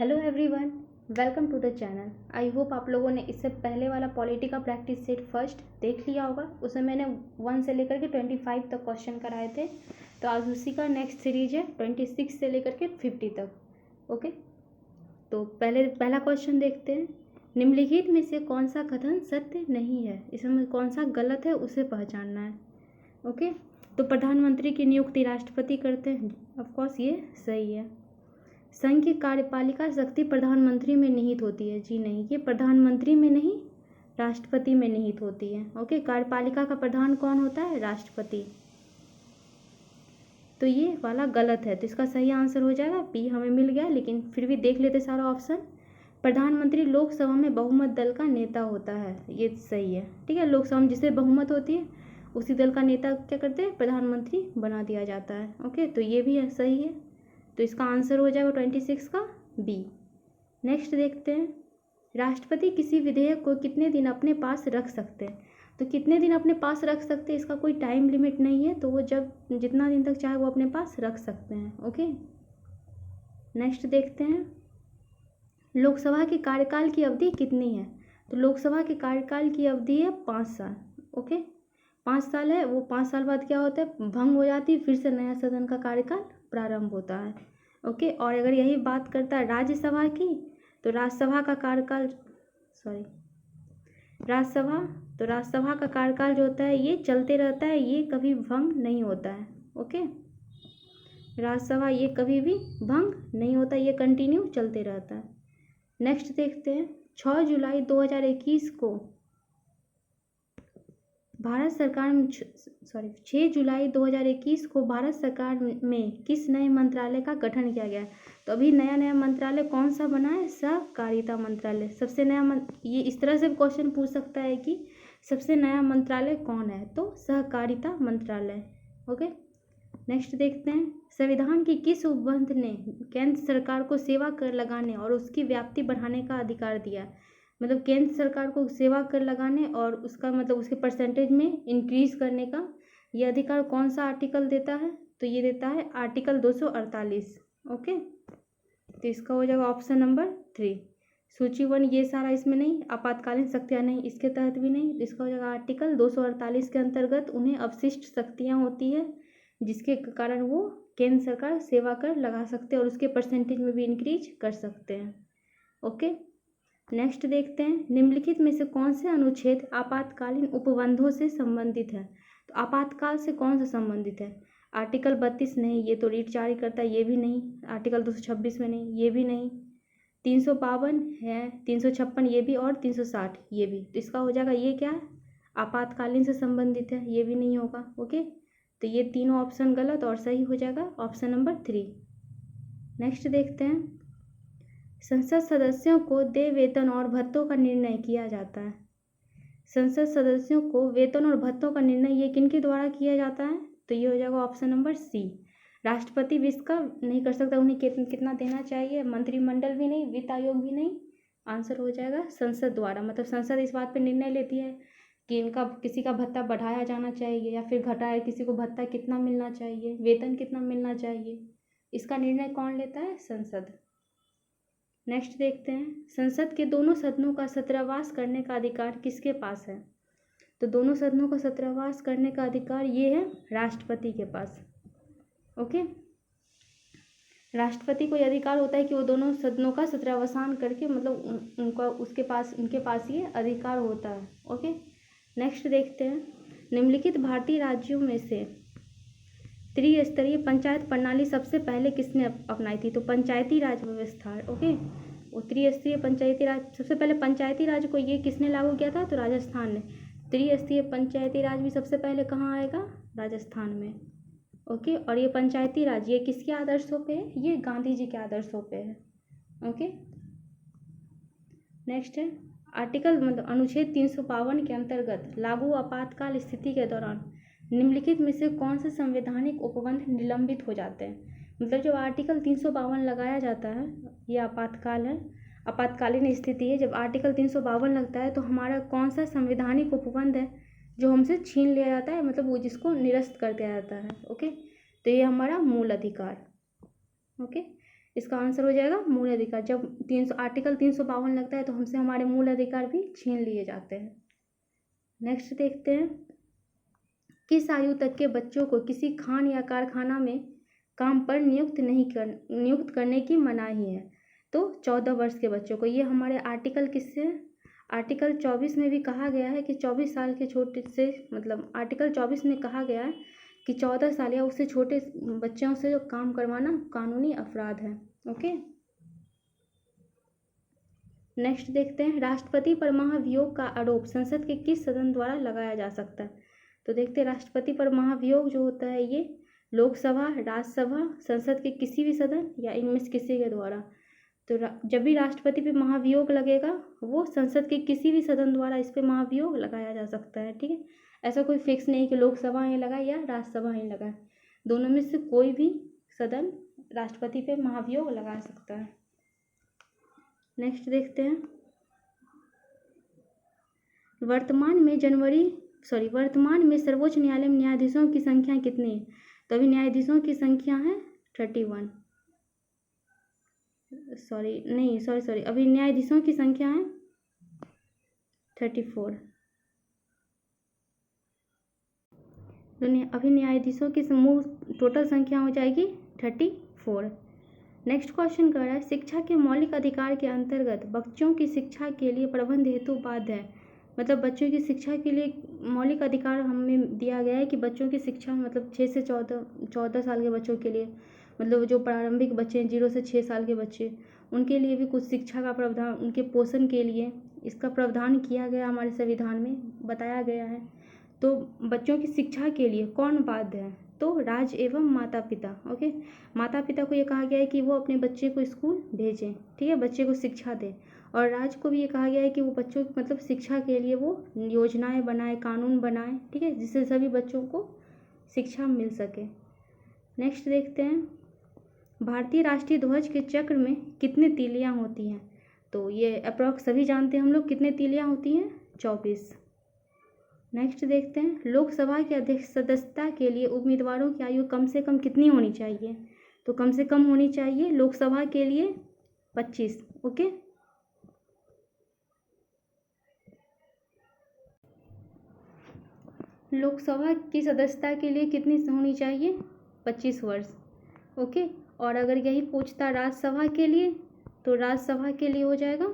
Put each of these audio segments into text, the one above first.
Hello everyone, welcome to the channel. I hope आप लोगों ने इससे पहले वाला पॉलिटी का प्रैक्टिस सेट फर्स्ट देख लिया होगा। उसमें मैंने 1 से लेकर के 25 तक क्वेश्चन कराए थे। तो आज उसी का नेक्स्ट सीरीज है 26 से लेकर के 50 तक। ओके, तो पहला क्वेश्चन देखते हैं। निम्नलिखित में से कौन सा कथन सत्य नहीं है, इसमें कौन सा गलत है उसे पहचानना है। ओके, तो प्रधानमंत्री की नियुक्ति राष्ट्रपति करते हैं, ऑफकोर्स ये सही है। संघ की कार्यपालिका शक्ति प्रधानमंत्री में निहित होती है, जी नहीं, ये प्रधानमंत्री में नहीं राष्ट्रपति में निहित होती है। ओके, कार्यपालिका का प्रधान कौन होता है? राष्ट्रपति। तो ये वाला गलत है, तो इसका सही आंसर हो जाएगा बी। हमें मिल गया, लेकिन फिर भी देख लेते सारा ऑप्शन। प्रधानमंत्री लोकसभा में बहुमत दल का नेता होता है, ये सही है। ठीक है, लोकसभा में जिसे बहुमत होती है उसी दल का नेता क्या करते हैं? प्रधानमंत्री बना दिया जाता है। ओके, तो ये भी सही है, तो इसका आंसर हो जाएगा 26 का बी। नेक्स्ट देखते हैं। राष्ट्रपति किसी विधेयक को कितने दिन अपने पास रख सकते हैं? तो कितने दिन अपने पास रख सकते हैं, इसका कोई टाइम लिमिट नहीं है, तो वो जब जितना दिन तक चाहे वो अपने पास रख सकते हैं। ओके, नेक्स्ट देखते हैं। लोकसभा के कार्यकाल की अवधि कितनी है? तो लोकसभा के कार्यकाल की अवधि है 5 साल। ओके, 5 साल है, वो 5 साल बाद क्या होता है? भंग हो जाती है, फिर से नया सदन का कार्यकाल प्रारंभ होता है। ओके, और अगर यही बात करता है राज्यसभा की, तो राज्यसभा का कार्यकाल राज्यसभा का कार्यकाल जो होता है ये चलते रहता है, ये कभी भंग नहीं होता है। ओके, राज्यसभा ये कभी भी भंग नहीं होता, ये कंटिन्यू चलते रहता है। नेक्स्ट देखते हैं। 6 जुलाई 2021 को भारत सरकार में 6 जुलाई 2021 को भारत सरकार में किस नए मंत्रालय का गठन किया गया? तो अभी नया मंत्रालय कौन सा बना है? सहकारिता मंत्रालय। सबसे नया ये इस तरह से क्वेश्चन पूछ सकता है कि सबसे नया मंत्रालय कौन है? तो सहकारिता मंत्रालय। ओके, नेक्स्ट देखते हैं। संविधान की किस उपबंध ने केंद्र सरकार को सेवा कर लगाने और उसकी व्याप्ति बढ़ाने का अधिकार दिया? मतलब केंद्र सरकार को सेवा कर लगाने और उसका मतलब उसके परसेंटेज में इंक्रीज करने का ये अधिकार कौन सा आर्टिकल देता है? तो ये देता है आर्टिकल 248। ओके, तो इसका हो जाएगा ऑप्शन नंबर 3। सूची 1 ये सारा इसमें नहीं, आपातकालीन शक्तियाँ नहीं, इसके तहत भी नहीं, तो इसका हो जाएगा आर्टिकल 248 के अंतर्गत उन्हें अवशिष्ट शक्तियाँ होती है जिसके कारण वो केंद्र सरकार सेवा कर लगा सकते हैं और उसके परसेंटेज में भी इंक्रीज कर सकते हैं। ओके, नेक्स्ट देखते हैं। निम्नलिखित में से कौन से अनुच्छेद आपातकालीन उपबंधों से संबंधित है? तो आपातकाल से कौन सा संबंधित है? आर्टिकल 32 नहीं, ये तो रीट जारी करता है, ये भी नहीं। आर्टिकल 226 में नहीं, ये भी नहीं। 352 है, 356 ये भी, और 360 ये भी, तो इसका हो जाएगा ये क्या है? आपातकालीन से संबंधित है, ये भी नहीं होगा। ओके, तो ये तीनों ऑप्शन गलत और सही हो जाएगा ऑप्शन नंबर 3। नेक्स्ट देखते हैं। संसद सदस्यों को देय वेतन और भत्तों का निर्णय किया जाता है। संसद सदस्यों को वेतन और भत्तों का निर्णय ये किनके द्वारा किया जाता है? तो ये हो जाएगा ऑप्शन नंबर सी। राष्ट्रपति भी इसका नहीं कर सकता, उन्हें कितना देना चाहिए? मंत्रिमंडल भी नहीं, वित्त आयोग भी नहीं, आंसर हो जाएगा संसद द्वारा। मतलब संसद इस बात पर निर्णय लेती है कि इनका किसी का भत्ता बढ़ाया जाना चाहिए या फिर घटाया, किसी को भत्ता कितना मिलना चाहिए, वेतन कितना मिलना चाहिए, इसका निर्णय कौन लेता है? संसद। नेक्स्ट देखते हैं। संसद के दोनों सदनों का छात्रावास करने का अधिकार किसके पास है? तो दोनों सदनों का छात्रावास करने का अधिकार ये है राष्ट्रपति के पास। ओके, राष्ट्रपति को यह अधिकार होता है कि वो दोनों सदनों का छात्रावसान करके मतलब उनके पास ये अधिकार होता है। ओके, नेक्स्ट देखते हैं। निम्नलिखित भारतीय राज्यों में से त्रिस्तरीय पंचायत प्रणाली सबसे पहले किसने अपनाई थी? तो पंचायती राज व्यवस्था। ओके, वो त्रिस्तरीय पंचायती राज, सबसे पहले पंचायती राज को ये किसने लागू किया था? तो राजस्थान ने। त्रिस्तरीय पंचायती राज भी सबसे पहले कहाँ आएगा? राजस्थान में। ओके, और ये पंचायती राज ये किसके आदर्शों पे है? ये गांधी जी के आदर्शों पे है। ओके, नेक्स्ट है आर्टिकल मतलब अनुच्छेद 352 के अंतर्गत लागू आपातकाल स्थिति के दौरान निम्नलिखित में से कौन से संवैधानिक उपबंध निलंबित हो जाते हैं? मतलब जब आर्टिकल 352 लगाया जाता है, ये आपातकाल है, आपातकालीन स्थिति है, जब आर्टिकल 352 लगता है तो हमारा कौन सा संवैधानिक उपबंध है जो हमसे छीन लिया जाता है, मतलब वो जिसको निरस्त कर दिया जाता है। ओके, तो ये हमारा मूल अधिकार। ओके, इसका आंसर हो जाएगा मूल अधिकार। जब आर्टिकल 352 लगता है तो हमसे हमारे मूल अधिकार भी छीन लिए जाते हैं। नेक्स्ट देखते हैं, किस आयु तक के बच्चों को किसी खान या कारखाना में काम पर नियुक्त करने की मनाही है? तो 14 वर्ष के बच्चों को। ये हमारे आर्टिकल किससे है? आर्टिकल 24 में भी कहा गया है कि 24 साल के छोटे से, मतलब आर्टिकल 24 में कहा गया है कि 14 साल या उससे छोटे बच्चों से जो काम करवाना कानूनी अपराध है। ओके, नेक्स्ट देखते हैं, राष्ट्रपति पर महाभियोग का आरोप संसद के किस सदन द्वारा लगाया जा सकता है? तो देखते हैं, राष्ट्रपति पर महाभियोग जो होता है ये लोकसभा, राज्यसभा, संसद के किसी भी सदन या इनमें से किसी के द्वारा। तो जब भी राष्ट्रपति पे महाभियोग लगेगा वो संसद के किसी भी सदन द्वारा इस पे महाभियोग लगाया जा सकता है। ठीक है, ऐसा कोई फिक्स नहीं कि लोकसभा ही लगाए या राज्यसभा ही लगाए, दोनों में से कोई भी सदन राष्ट्रपति पे महाभियोग लगा सकता है। नेक्स्ट देखते हैं, वर्तमान में सर्वोच्च न्यायालय में न्यायाधीशों की संख्या कितनी है? तो अभी न्यायाधीशों की संख्या है 31। अभी न्यायाधीशों की संख्या है 34। अभी न्यायाधीशों की समूह टोटल संख्या हो जाएगी 34। नेक्स्ट क्वेश्चन कर रहा है, शिक्षा के मौलिक अधिकार के अंतर्गत बच्चों की शिक्षा के लिए प्रबंध हेतु बाध्य है। मतलब बच्चों की शिक्षा के लिए मौलिक अधिकार हमें दिया गया है कि बच्चों की शिक्षा, मतलब 6 से 14 साल के बच्चों के लिए, मतलब जो प्रारंभिक बच्चे हैं 0 से 6 साल के बच्चे, उनके लिए भी कुछ शिक्षा का प्रावधान, उनके पोषण के लिए इसका प्रावधान किया गया, हमारे संविधान में बताया गया है। तो बच्चों की शिक्षा के लिए कौन बाध्य है? तो राज्य एवं माता पिता। ओके, माता पिता को ये कहा गया है कि वो अपने बच्चे को स्कूल भेजें, ठीक है, बच्चे को शिक्षा दें। और राज्य को भी ये कहा गया है कि वो बच्चों की मतलब शिक्षा के लिए वो योजनाएं बनाए, कानून बनाए, ठीक है, जिससे सभी बच्चों को शिक्षा मिल सके। नेक्स्ट देखते हैं, भारतीय राष्ट्रीय ध्वज के चक्र में कितनी तीलियां होती हैं? तो ये अप्रॉक्स सभी जानते हैं हम लोग, कितने तीलियां होती हैं? 24। नेक्स्ट देखते हैं, लोकसभा के अध्यक्ष सदस्यता के लिए उम्मीदवारों की आयु कम से कम कितनी होनी चाहिए? तो कम से कम होनी चाहिए लोकसभा के लिए 25। ओके, लोकसभा की सदस्यता के लिए कितनी होनी चाहिए? 25 वर्ष। ओके, और अगर यही पूछता राज्यसभा के लिए, तो राज्यसभा के लिए हो जाएगा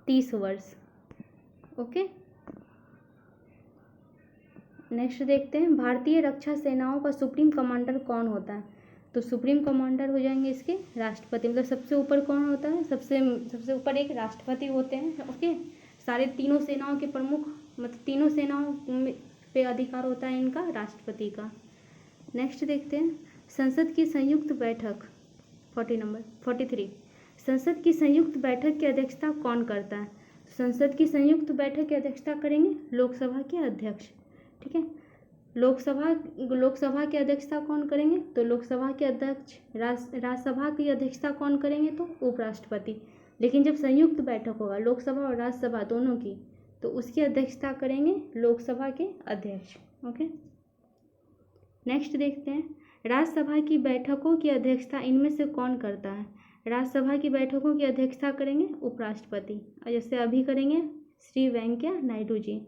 30 वर्ष। ओके, नेक्स्ट देखते हैं, भारतीय रक्षा सेनाओं का सुप्रीम कमांडर कौन होता है? तो सुप्रीम कमांडर हो जाएंगे इसके राष्ट्रपति। मतलब सबसे ऊपर कौन होता है? सबसे ऊपर एक राष्ट्रपति होते हैं। ओके, सारे तीनों सेनाओं के प्रमुख, मतलब तीनों सेनाओं पे अधिकार होता है इनका, राष्ट्रपति का। नेक्स्ट देखते हैं, संसद की संयुक्त बैठक 43, संसद की संयुक्त बैठक की अध्यक्षता कौन करता है? संसद की संयुक्त बैठक की अध्यक्षता करेंगे लोकसभा के अध्यक्ष। ठीक है, लोकसभा की अध्यक्षता कौन करेंगे? तो लोकसभा के अध्यक्ष। राज्यसभा की अध्यक्षता कौन करेंगे? तो उपराष्ट्रपति। लेकिन जब संयुक्त बैठक होगा लोकसभा और राज्यसभा दोनों की, तो उसकी अध्यक्षता करेंगे लोकसभा के अध्यक्ष। ओके, नेक्स्ट देखते हैं, राज्यसभा की बैठकों की अध्यक्षता इनमें से कौन करता है? राज्यसभा की बैठकों की अध्यक्षता करेंगे उपराष्ट्रपति, जैसे अभी करेंगे श्री वेंकैया नायडू जी।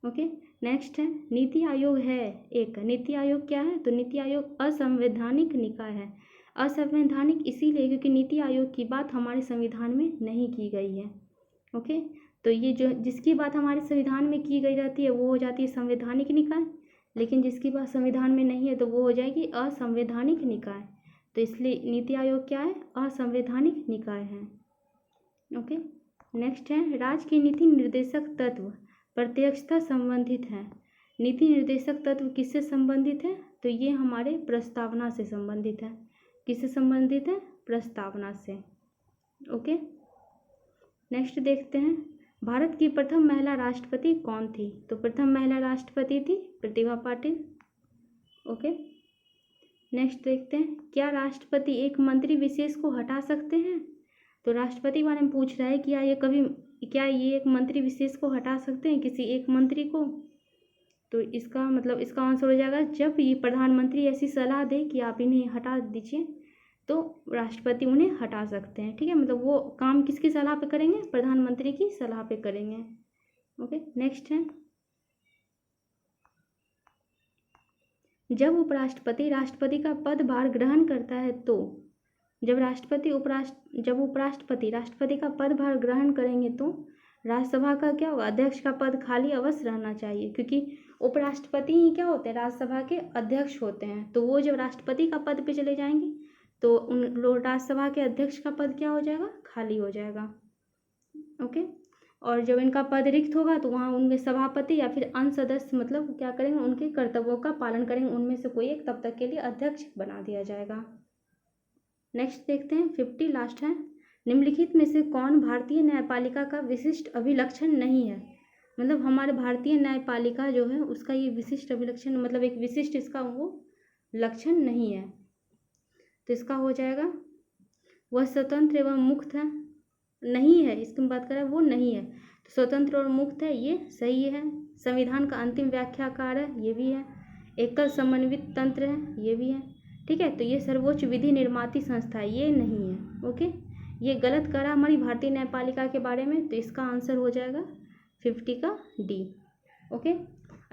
ओके, नेक्स्ट है, नीति आयोग है एक। नीति आयोग क्या है? तो नीति आयोग असंवैधानिक निकाय है। असंवैधानिक इसीलिए क्योंकि नीति आयोग की बात हमारे संविधान में नहीं की गई है। ओके, तो ये जो जिसकी बात हमारे संविधान में की गई रहती है वो हो जाती है संवैधानिक निकाय, लेकिन जिसकी बात संविधान में नहीं है तो वो हो जाएगी असंवैधानिक निकाय। तो इसलिए नीति आयोग क्या है? असंवैधानिक निकाय है। ओके, नेक्स्ट है, राज्य की नीति निर्देशक तत्व प्रत्यक्षता संबंधित है। नीति निर्देशक तत्व किससे संबंधित है? तो ये हमारे प्रस्तावना से संबंधित है। किससे संबंधित है? प्रस्तावना से। ओके, नेक्स्ट देखते हैं, भारत की प्रथम महिला राष्ट्रपति कौन थी? तो प्रथम महिला राष्ट्रपति थी प्रतिभा पाटिल। ओके, नेक्स्ट देखते हैं, क्या राष्ट्रपति एक मंत्री विशेष को हटा सकते हैं? तो राष्ट्रपति के बारे में पूछ रहा है कि क्या ये एक मंत्री विशेष को हटा सकते हैं, किसी एक मंत्री को? तो इसका आंसर हो जाएगा जब ये प्रधानमंत्री ऐसी सलाह दे कि आप इन्हें हटा दीजिए, तो राष्ट्रपति उन्हें हटा सकते हैं। ठीक है, मतलब वो काम किसकी सलाह पे करेंगे? प्रधानमंत्री की सलाह पे करेंगे। ओके, नेक्स्ट है, जब उपराष्ट्रपति राष्ट्रपति का पदभार ग्रहण करता है तो जब उपराष्ट्रपति राष्ट्रपति का पदभार ग्रहण करेंगे तो राज्यसभा का क्या होगा? अध्यक्ष का पद खाली अवश्य रहना चाहिए, क्योंकि उपराष्ट्रपति ही क्या होते हैं? राज्यसभा के अध्यक्ष होते हैं। तो वो जब राष्ट्रपति का पद पे चले जाएंगे तो उन राज्यसभा के अध्यक्ष का पद क्या हो जाएगा? खाली हो जाएगा। ओके, और जब इनका पद रिक्त होगा तो वहाँ उनके सभापति या फिर अन्य सदस्य मतलब क्या करेंगे? उनके कर्तव्यों का पालन करेंगे, उनमें से कोई एक तब तक के लिए अध्यक्ष बना दिया जाएगा। नेक्स्ट देखते हैं 50, लास्ट है, निम्नलिखित में से कौन भारतीय न्यायपालिका का विशिष्ट अभिलक्षण नहीं है? मतलब हमारे भारतीय न्यायपालिका जो है उसका ये विशिष्ट अभिलक्षण मतलब एक विशिष्ट इसका वो लक्षण नहीं है। तो इसका हो जाएगा वह स्वतंत्र एवं मुक्त है, नहीं है, इसकी बात करें वो नहीं है। तो स्वतंत्र और मुक्त है, ये सही है। संविधान का अंतिम व्याख्याकार है, ये भी है। एकल समन्वित तंत्र है, ये भी है। ठीक है, तो ये सर्वोच्च विधि निर्माती संस्था है, ये नहीं है। ओके, ये गलत करा हमारी भारतीय न्यायपालिका के बारे में, तो इसका आंसर हो जाएगा 50 का डी। ओके,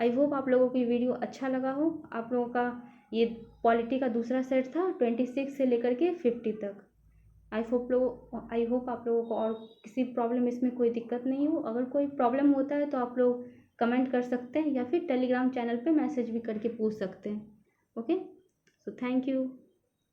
आई होप आप लोगों को ये वीडियो अच्छा लगा हो। आप लोगों का ये पॉलिटी का दूसरा सेट था 26 से लेकर के 50 तक। आई होप आप लोगों को और किसी प्रॉब्लम इसमें कोई दिक्कत नहीं हो। अगर कोई प्रॉब्लम होता है तो आप लोग कमेंट कर सकते हैं या फिर टेलीग्राम चैनल पे मैसेज भी करके पूछ सकते हैं। Okay, so thank you.